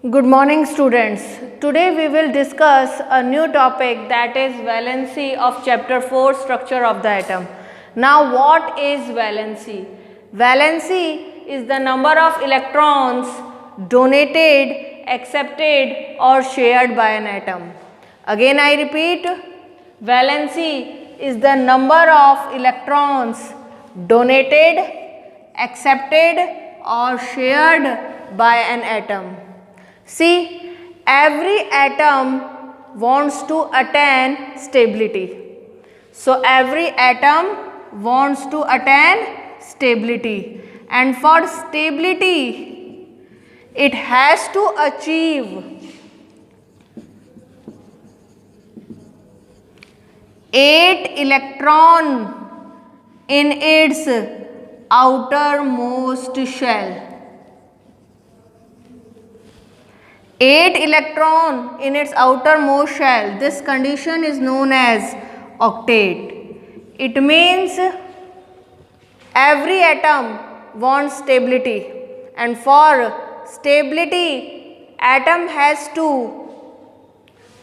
Good morning, students. Today we will discuss a new topic, that is valency of chapter 4, structure of the atom. Now what is valency? Valency is the number of electrons donated, accepted or shared by an atom. Again I repeat, valency is the number of electrons donated, accepted or shared by an atom. See, every atom wants to attain stability. So, every atom wants to attain stability, and for stability, it has to achieve 8 electron in its outermost shell. 8 electron in its outermost shell. This condition is known as octet. It means every atom wants stability, and for stability atom has to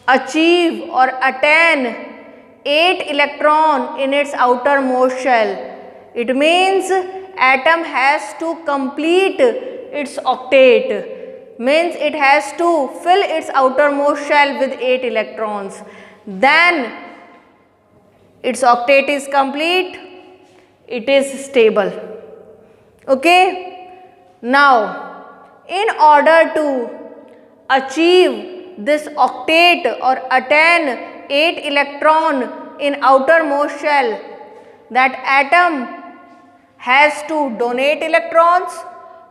achieve or attain 8 electron in its outermost shell. It means atom has to complete its octet. Means it has to fill its outermost shell with 8 electrons. Then its octet is complete, it is stable. Okay. Now, in order to achieve this octet or attain 8 electron in outermost shell, that atom has to donate electrons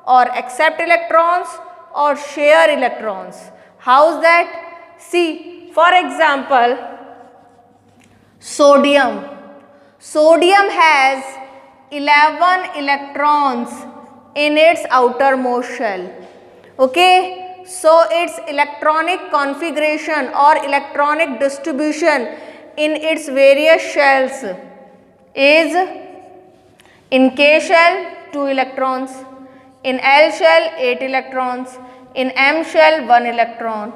or accept electrons or share electrons. How is that? See, for example, sodium. Sodium has 11 electrons in its outermost shell. Okay, so its electronic configuration or electronic distribution in its various shells is: in K shell 2 electrons, in L shell 8 electrons, in M shell 1 electron.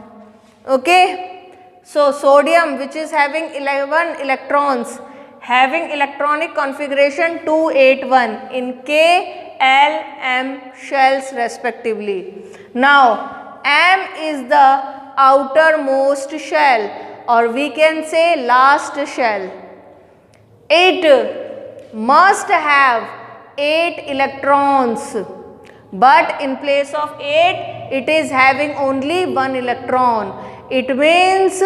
Okay. So, sodium, which is having 11 electrons, having electronic configuration 281 in K, L, M shells respectively. Now, M is the outermost shell, or we can say last shell. It must have 8 electrons. But in place of 8, it is having only 1 electron. It means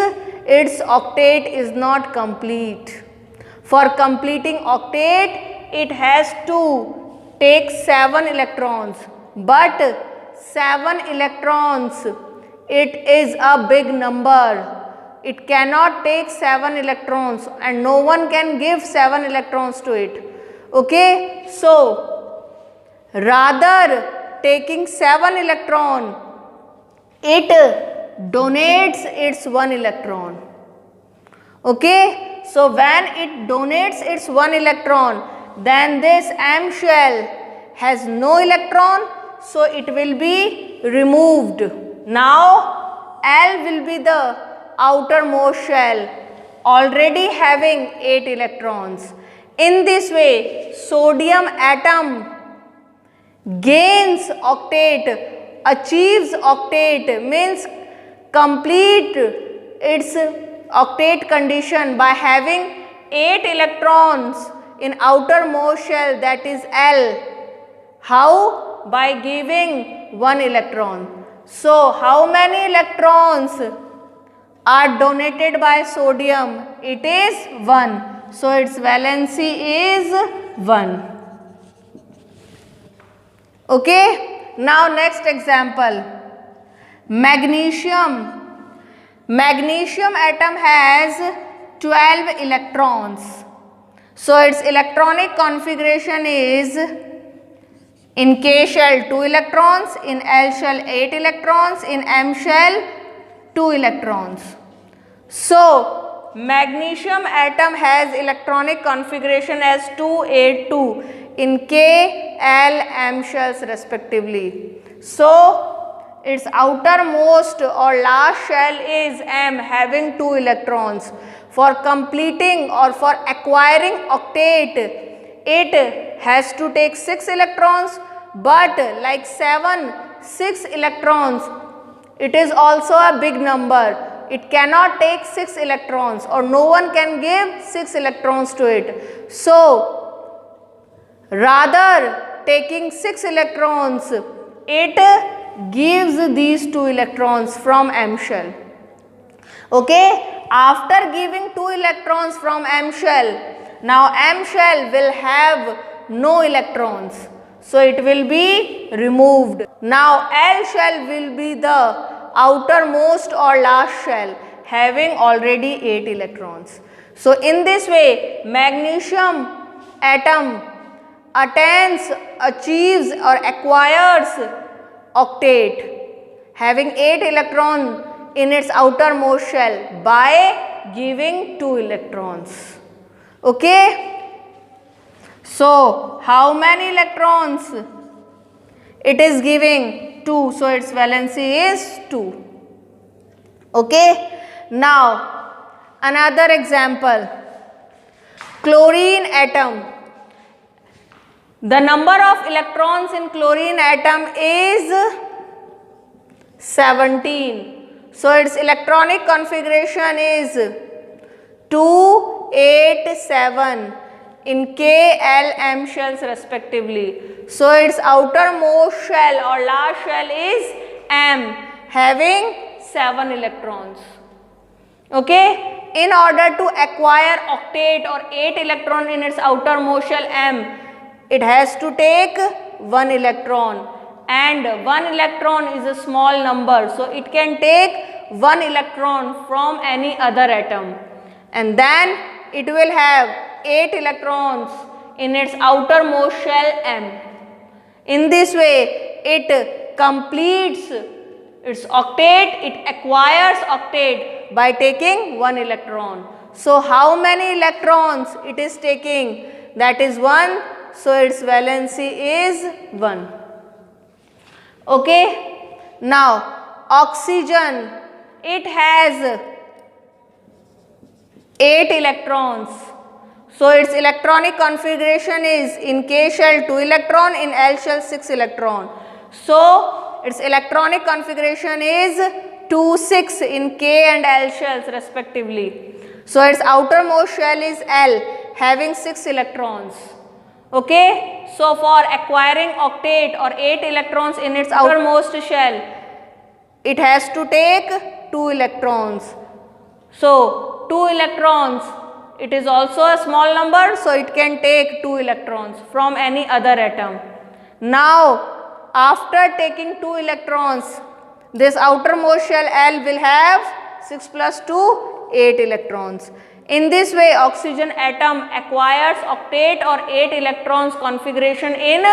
its octet is not complete. For completing octet, it has to take 7 electrons. But 7 electrons, it is a big number. It cannot take 7 electrons, and no one can give 7 electrons to it. Okay, so rather taking 7 electron, it donates its 1 electron. Okay, so when it donates its 1 electron, then this M shell has no electron, so it will be removed. Now L will be the outermost shell, already having 8 electrons. In this way, sodium atom gains octet, achieves octet, means complete its octet condition by having 8 electrons in outermost shell, that is L. How? By giving 1 electron. So, how many electrons are donated by sodium? It is 1. So, its valency is 1. Okay. Now, next example, magnesium. Magnesium atom has 12 electrons. So, its electronic configuration is: in K shell 2 electrons, in L shell 8 electrons, in M shell 2 electrons. So, magnesium atom has electronic configuration as 282 in K, L, M shells respectively. So, its outermost or last shell is M, having 2 electrons. For completing or for acquiring octet, it has to take 6 electrons, but like 7, 6 electrons, it is also a big number. It cannot take 6 electrons, or no one can give 6 electrons to it. So, rather taking 6 electrons, it gives these 2 electrons from M shell. Okay, after giving 2 electrons from M shell, now M shell will have no electrons, so it will be removed. Now L shell will be the outermost or last shell, having already 8 electrons. So in this way, magnesium atom achieves or acquires octet having 8 electrons in its outermost shell by giving 2 electrons. Okay. So how many electrons it is giving? 2. So its valency is 2. Okay. Now another example, chlorine atom. The number of electrons in chlorine atom is 17. So its electronic configuration is 2, 8, 7 in K, L, M shells respectively. So its outermost shell or last shell is M, having 7 electrons. Okay. In order to acquire octet or 8 electron in its outermost shell M, it has to take 1 electron, and 1 electron is a small number, so it can take 1 electron from any other atom, and then it will have 8 electrons in its outermost shell M. In this way, it completes its octet, it acquires octet by taking 1 electron. So how many electrons it is taking? That is 1. So its valency is 1. Okay. Now oxygen, it has 8 electrons. So its electronic configuration is in K shell 2 electron, in L shell 6 electron. So its electronic configuration is 2, 6 in K and L shells respectively. So its outermost shell is L, having 6 electrons. Okay. So for acquiring octet or 8 electrons in its outermost shell, it has to take 2 electrons. So 2 electrons, it is also a small number, so it can take 2 electrons from any other atom. Now after taking 2 electrons, this outermost shell L will have 6 plus 2, 8 electrons. In this way, oxygen atom acquires octet or 8 electrons configuration in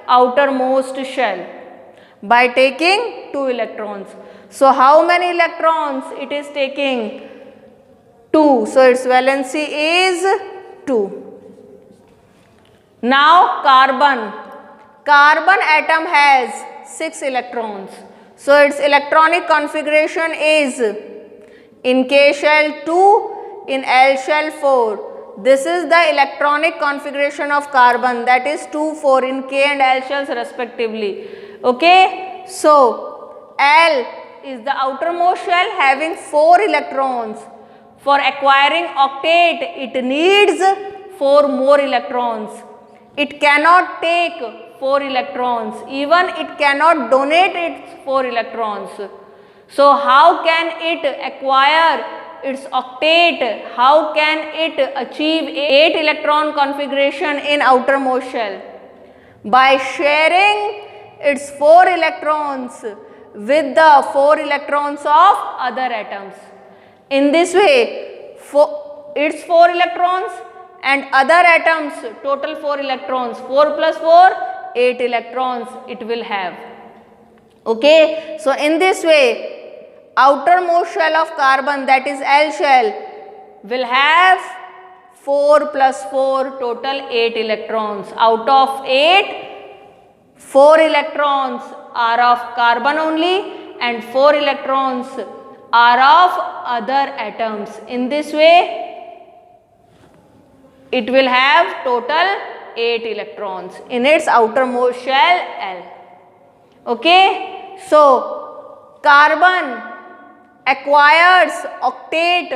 outermost shell by taking 2 electrons. So how many electrons it is taking? 2. So its valency is 2. Now carbon. Carbon atom has 6 electrons. So its electronic configuration is in K shell 2, in L shell 4. This is the electronic configuration of carbon, that is 2, 4 in K and L shells respectively. Okay. So L is the outermost shell having 4 electrons. For acquiring octet, it needs 4 more electrons. It cannot take 4 electrons, even it cannot donate its 4 electrons. So how can it acquire its octet? How can it achieve 8 electron configuration in outermost shell? By sharing its 4 electrons with the 4 electrons of other atoms. In this way, its 4 electrons and other atoms total 4 electrons, 4 plus 4, 8 electrons it will have. Okay. So in this way, outermost shell of carbon, that is L shell, will have 4 plus 4, total 8 electrons. Out of 8, 4 electrons are of carbon only and 4 electrons are of other atoms. In this way, it will have total 8 electrons in its outermost shell L. Okay, so carbon acquires octet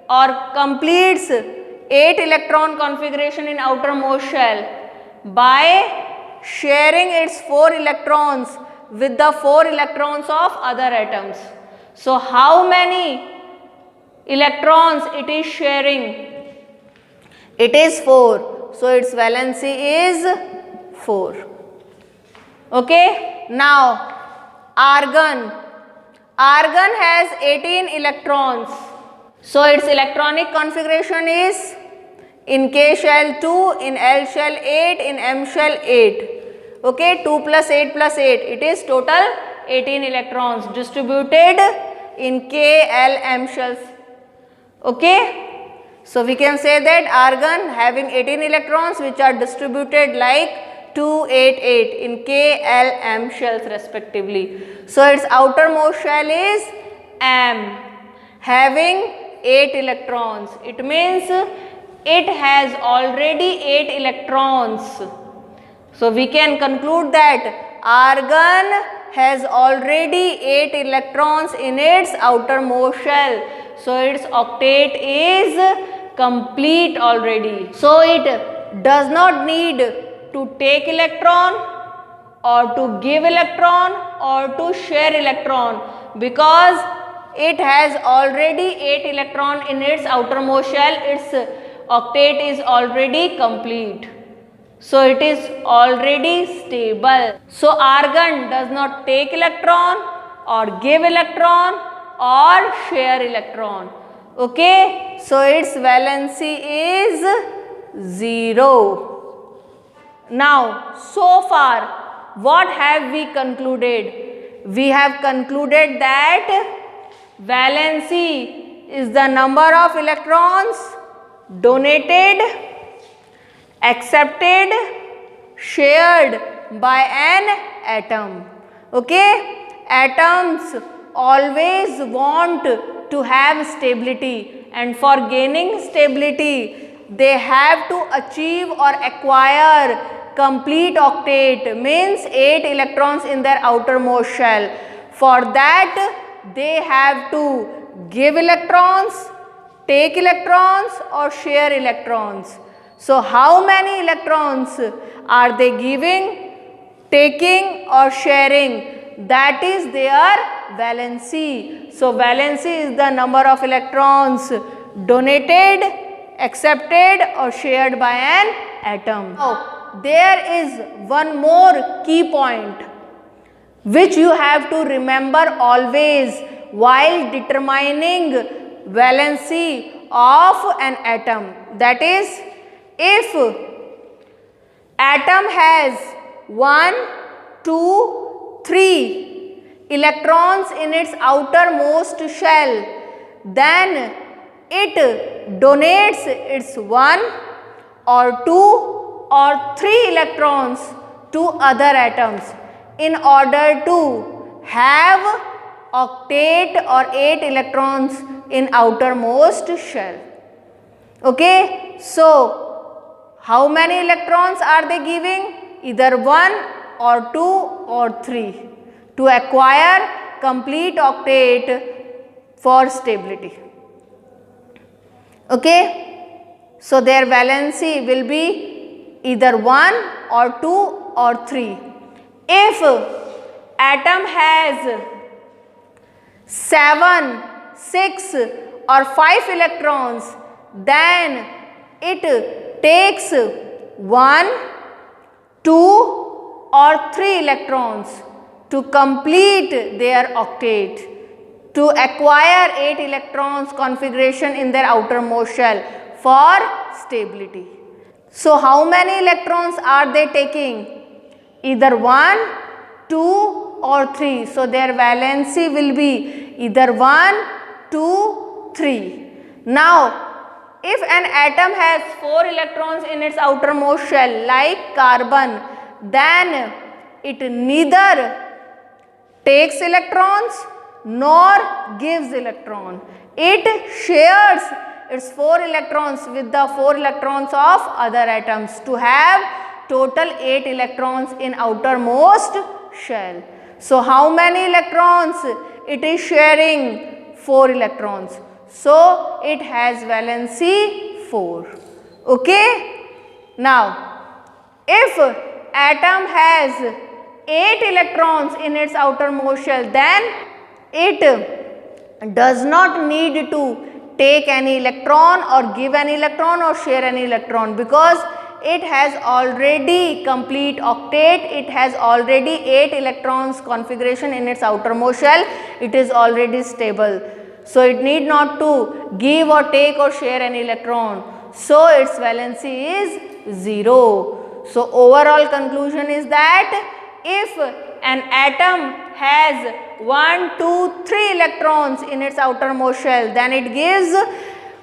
or completes 8 electron configuration in outermost shell by sharing its 4 electrons with the 4 electrons of other atoms. So how many electrons it is sharing? It is 4. So its valency is 4. Okay. Now argon. Argon has 18 electrons. So its electronic configuration is in K shell 2, in L shell 8, in M shell 8. Okay, 2 plus 8 plus 8. It is total 18 electrons distributed in K, L, M shells. Okay. So we can say that argon having 18 electrons which are distributed like 2, 8, 8 in K, L, M shells respectively. So its outermost shell is M having 8 electrons. It means it has already 8 electrons. So we can conclude that argon has already 8 electrons in its outermost shell. So its octet is complete already. So it does not need to take electron or to give electron or to share electron, because it has already 8 electron in its outermost shell. Its octet is already complete. So it is already stable. So argon does not take electron or give electron or share electron. Okay. So its valency is 0. Now so far what have we concluded? We have concluded that valency is the number of electrons donated, accepted, shared by an atom. Okay. Atoms always want to have stability, and for gaining stability they have to achieve or acquire complete octet, means 8 electrons in their outermost shell. For that they have to give electrons, take electrons or share electrons. So how many electrons are they giving, taking or sharing? That is their valency. So valency is the number of electrons donated, accepted or shared by an atom. Now there is one more key point which you have to remember always while determining valency of an atom. That is, if atom has 1, 2, 3 electrons in its outermost shell, then it donates its 1 or 2 or 3 electrons to other atoms in order to have octet or 8 electrons in outermost shell. Okay. So how many electrons are they giving? Either 1 or 2 or 3 to acquire complete octet for stability. Okay. So their valency will be either 1 or 2 or 3. If atom has 7, 6 or 5 electrons, then it takes 1, 2 or 3 electrons to complete their octet, to acquire 8 electrons configuration in their outermost shell for stability. So how many electrons are they taking? Either 1, 2 or 3. So their valency will be either 1, 2, 3. Now if an atom has 4 electrons in its outermost shell like carbon, then it neither takes electrons nor gives electron. It shares its 4 electrons with the 4 electrons of other atoms to have total 8 electrons in outermost shell. So how many electrons it is sharing? 4 electrons. So it has valency 4. Okay. Now if atom has 8 electrons in its outermost shell, then it does not need to take any electron or give any electron or share any electron, because it has already complete octet, it has already 8 electrons configuration in its outermost shell, it is already stable. So it need not to give or take or share any electron. So its valency is 0. So overall conclusion is that if an atom has 1, 2, 3 electrons in its outermost shell, then it gives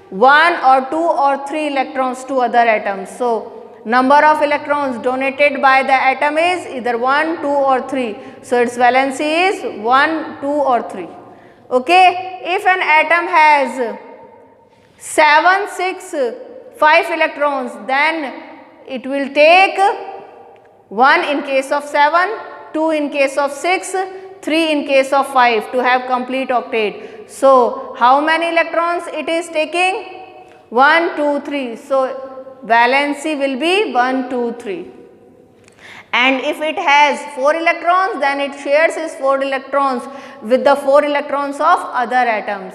1 or 2 or 3 electrons to other atoms. So number of electrons donated by the atom is either 1, 2 or 3. So its valency is 1, 2 or 3. Okay. If an atom has 7, 6, 5 electrons, then it will take 1 in case of 7, 2 in case of 6, 3 in case of 5 to have complete octet. So how many electrons it is taking? 1, 2, 3. So valency will be 1, 2, 3. And if it has 4 electrons, then it shares its 4 electrons with the 4 electrons of other atoms,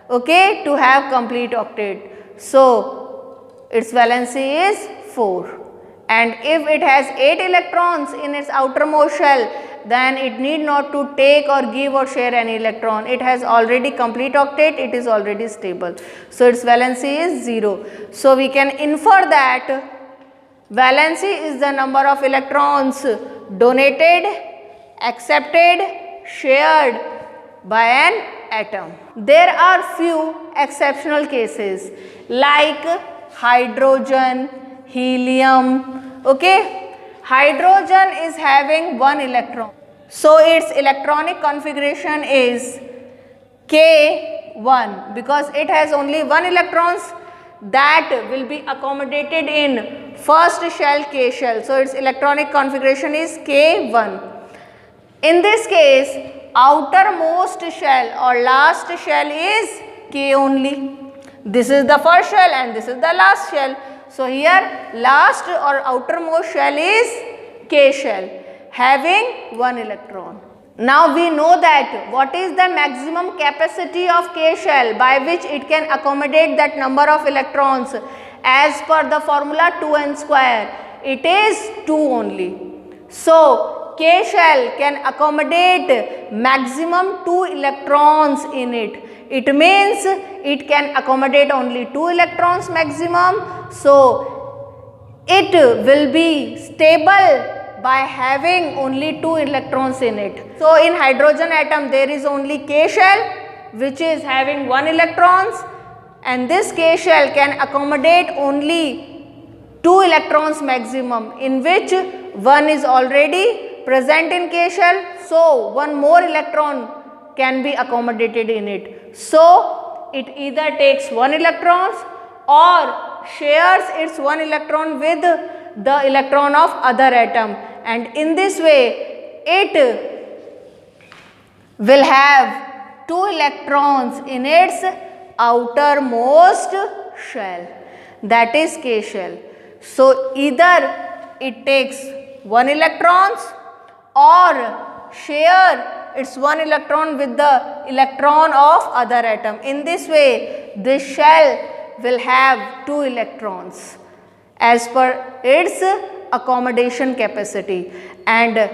okay, to have complete octet. So its valency is 4. And if it has 8 electrons in its outermost shell, then it need not to take or give or share any electron. It has already complete octet, it is already stable. So its valency is 0. So we can infer that valency is the number of electrons donated, accepted, shared by an atom. There are few exceptional cases like hydrogen, helium. Okay. Hydrogen is having 1 electron. So its electronic configuration is K1, because it has only 1 electrons that will be accommodated in first shell, K shell. So its electronic configuration is K1. In this case, outermost shell or last shell is K only. This is the first shell and this is the last shell. So here last or outermost shell is K shell having 1 electron. Now we know that what is the maximum capacity of K shell by which it can accommodate that number of electrons. As per the formula 2n square, it is 2 only. So K shell can accommodate maximum 2 electrons in it. It means it can accommodate only 2 electrons maximum. So it will be stable by having only 2 electrons in it. So in hydrogen atom there is only K shell which is having 1 electrons, and this K shell can accommodate only 2 electrons maximum, in which 1 is already present in K shell. So 1 more electron can be accommodated in it. So it either takes 1 electrons or shares its 1 electron with the electron of other atom, and in this way it will have 2 electrons in its outermost shell, that is K shell. So either it takes 1 electrons or share its 1 electron with the electron of other atom. In this way this shell will have 2 electrons as per its accommodation capacity, and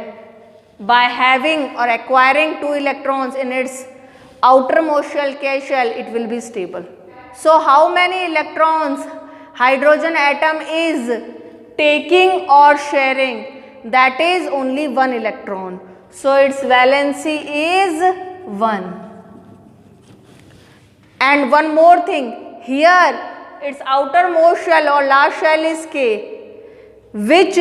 by having or acquiring 2 electrons in its outermost shell K shell, it will be stable. So how many electrons hydrogen atom is taking or sharing? That is only 1 electron. So its valency is 1. And one more thing, here its outermost shell or last shell is K, which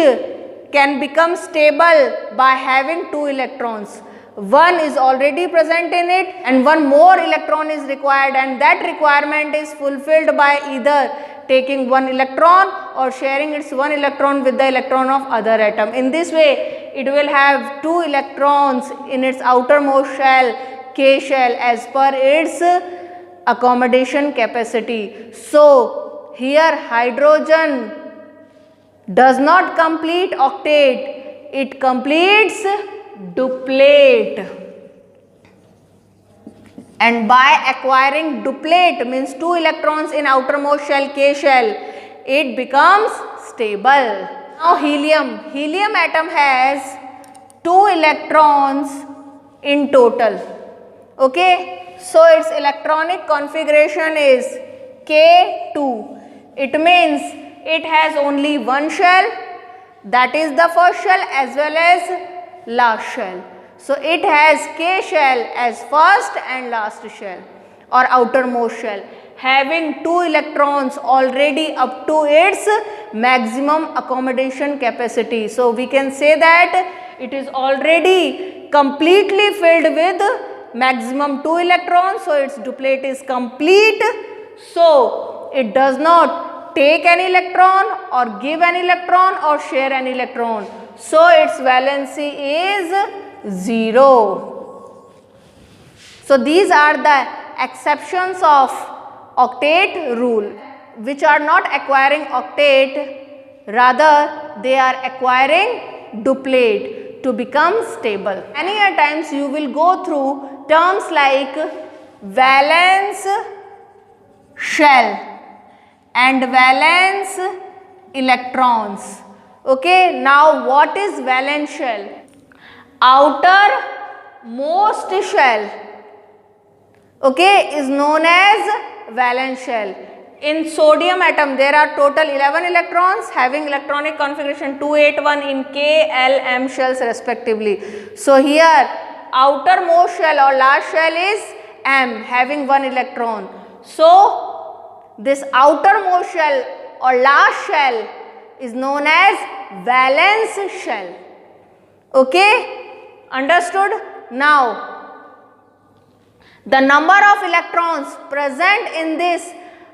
can become stable by having 2 electrons. one is already present in it and one more electron is required, and that requirement is fulfilled by either taking one electron or sharing its one electron with the electron of other atom. In this way, it will have 2 electrons in its outermost shell, K shell, as per its accommodation capacity. So, here hydrogen does not complete octet, it completes duplate. And by acquiring duplate, means 2 electrons in outermost shell, K shell, it becomes stable. Now helium atom has 2 electrons in total. Okay, so its electronic configuration is K2. It means it has only one shell, that is the first shell as well as last shell. So it has K shell as first and last shell or outermost shell, having 2 electrons already up to its maximum accommodation capacity. So we can say that it is already completely filled with maximum 2 electrons. So its duplate is complete. So it does not take an electron or give an electron or share an electron. So its valency is 0. So these are the exceptions of octet rule, which are not acquiring octet, rather they are acquiring duplate to become stable. Many a times you will go through terms like valence shell and valence electrons. Okay, now what is valence shell? Outermost shell, okay, is known as valence shell. In sodium atom, there are total 11 electrons having electronic configuration 281 in K, L, M shells respectively. So here outermost shell or last shell is M, having 1 electron. So this outermost shell or last shell is known as valence shell. Okay, understood? Now the number of electrons present in this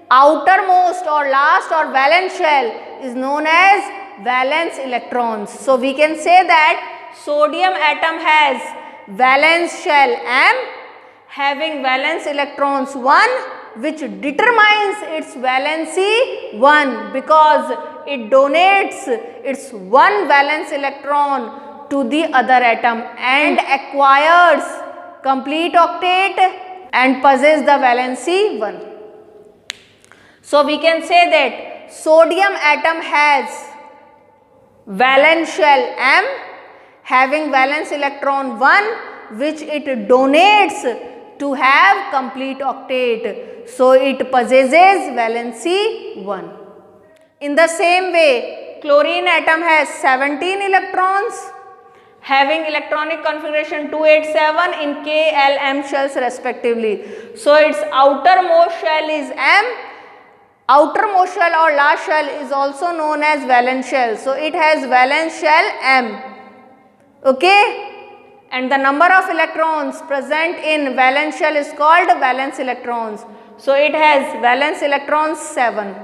outermost or last or valence shell is known as valence electrons. So we can say that sodium atom has valence shell M having valence electrons 1, which determines its valency 1 because it donates its 1 valence electron to the other atom and acquires complete octet and possesses the valency 1. So we can say that sodium atom has valence shell M having valence electron 1, which it donates to have complete octet. So it possesses valency 1. In the same way, chlorine atom has 17 electrons having electronic configuration 287 in K, L, M shells respectively. So its outermost shell is M. Outermost shell or last shell is also known as valence shell. So it has valence shell M. Okay, and the number of electrons present in valence shell is called valence electrons. So it has valence electrons 7.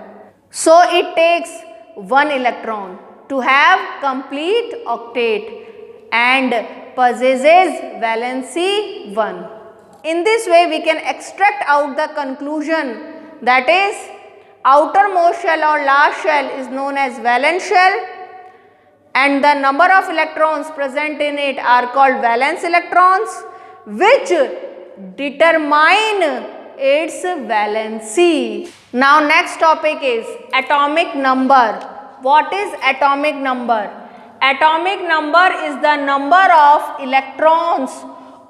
So it takes 1 electron to have complete octet and possesses valency 1. In this way we can extract out the conclusion, that is outermost shell or last shell is known as valence shell and the number of electrons present in it are called valence electrons, which determine its valency. Now next topic is atomic number. What is atomic number? Atomic number is the number of electrons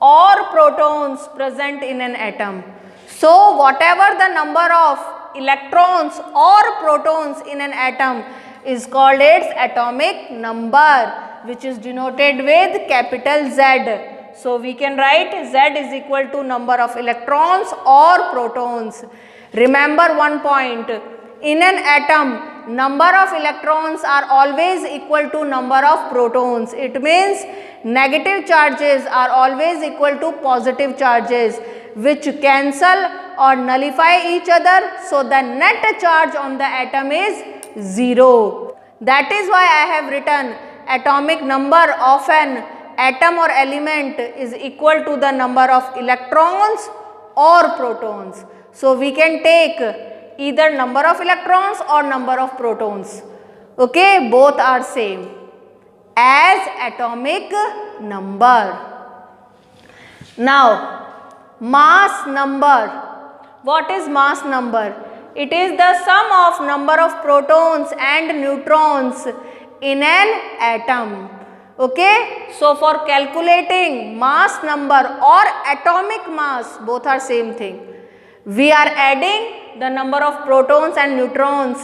or protons present in an atom. So whatever the number of electrons or protons in an atom is called its atomic number, which is denoted with capital Z. So we can write Z is equal to number of electrons or protons. Remember one point, in an atom number of electrons are always equal to number of protons. It means negative charges are always equal to positive charges, which cancel or nullify each other. So the net charge on the atom is 0. That is why I have written atomic number of an atom or element is equal to the number of electrons or protons. So we can take either number of electrons or number of protons. Okay, both are same as atomic number. Now, mass number. What is mass number? It is the sum of number of protons and neutrons in an atom. Okay, so for calculating mass number or atomic mass, both are same thing. We are adding the number of protons and neutrons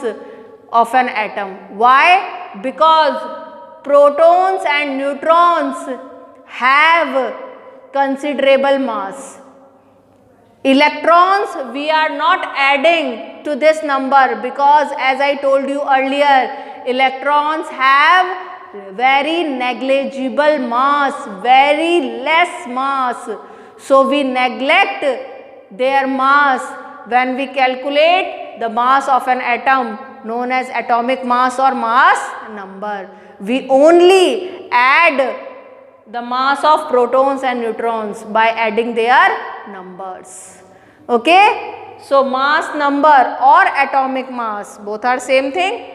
of an atom. Why? Because protons and neutrons have considerable mass. Electrons we are not adding to this number because, as I told you earlier, electrons have very negligible mass, very less mass. So we neglect their mass when we calculate the mass of an atom known as atomic mass or mass number. We only add the mass of protons and neutrons by adding their numbers. Okay, so mass number or atomic mass, both are same thing,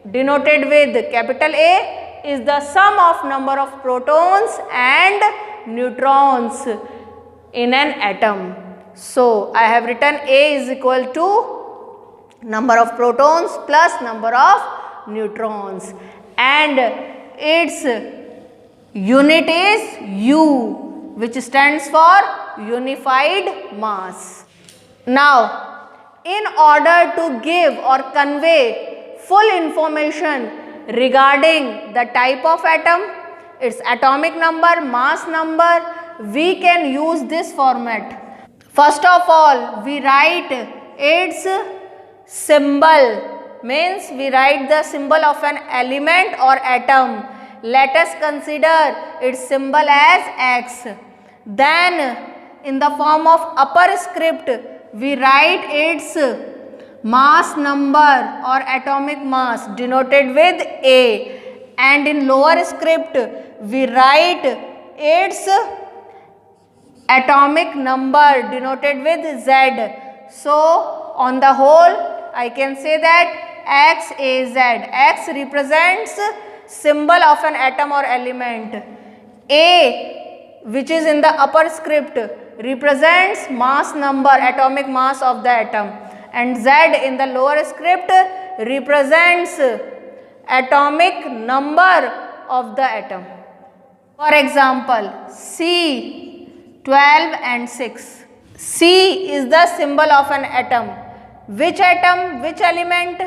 denoted with capital A, is the sum of number of protons and neutrons in an atom. So I have written A is equal to number of protons plus number of neutrons, and its unit is U, which stands for unified mass. Now, in order to give or convey full information regarding the type of atom, its atomic number, mass number, we can use this format. First of all, we write its symbol, means we write the symbol of an element or atom. Let us consider its symbol as X. Then in the form of upper script, we write its mass number or atomic mass denoted with A, and in lower script we write its atomic number denoted with Z. So on the whole I can say that XAZ. X represents symbol of an atom or element. A, which is in the upper script, represents mass number, atomic mass of the atom, and Z in the lower script represents atomic number of the atom. For example, C12 and 6. C is the symbol of an atom. Which atom? Which element?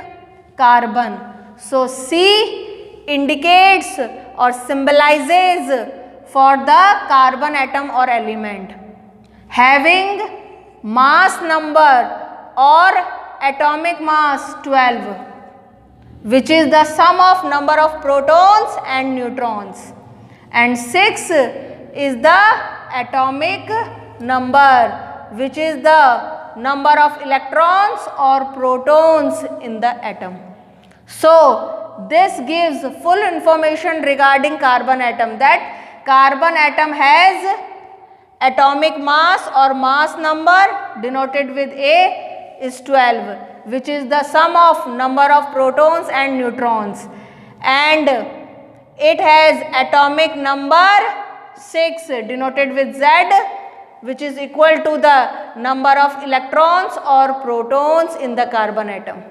Carbon. So C indicates or symbolizes for the carbon atom or element, having mass number or atomic mass 12, which is the sum of number of protons and neutrons, and 6 is the atomic number, which is the number of electrons or protons in the atom. So this gives full information regarding carbon atom, that carbon atom has atomic mass or mass number denoted with A is 12, which is the sum of number of protons and neutrons, and it has atomic number 6 denoted with Z, which is equal to the number of electrons or protons in the carbon atom.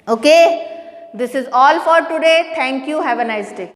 Okay, this is all for today. Thank you. Have a nice day.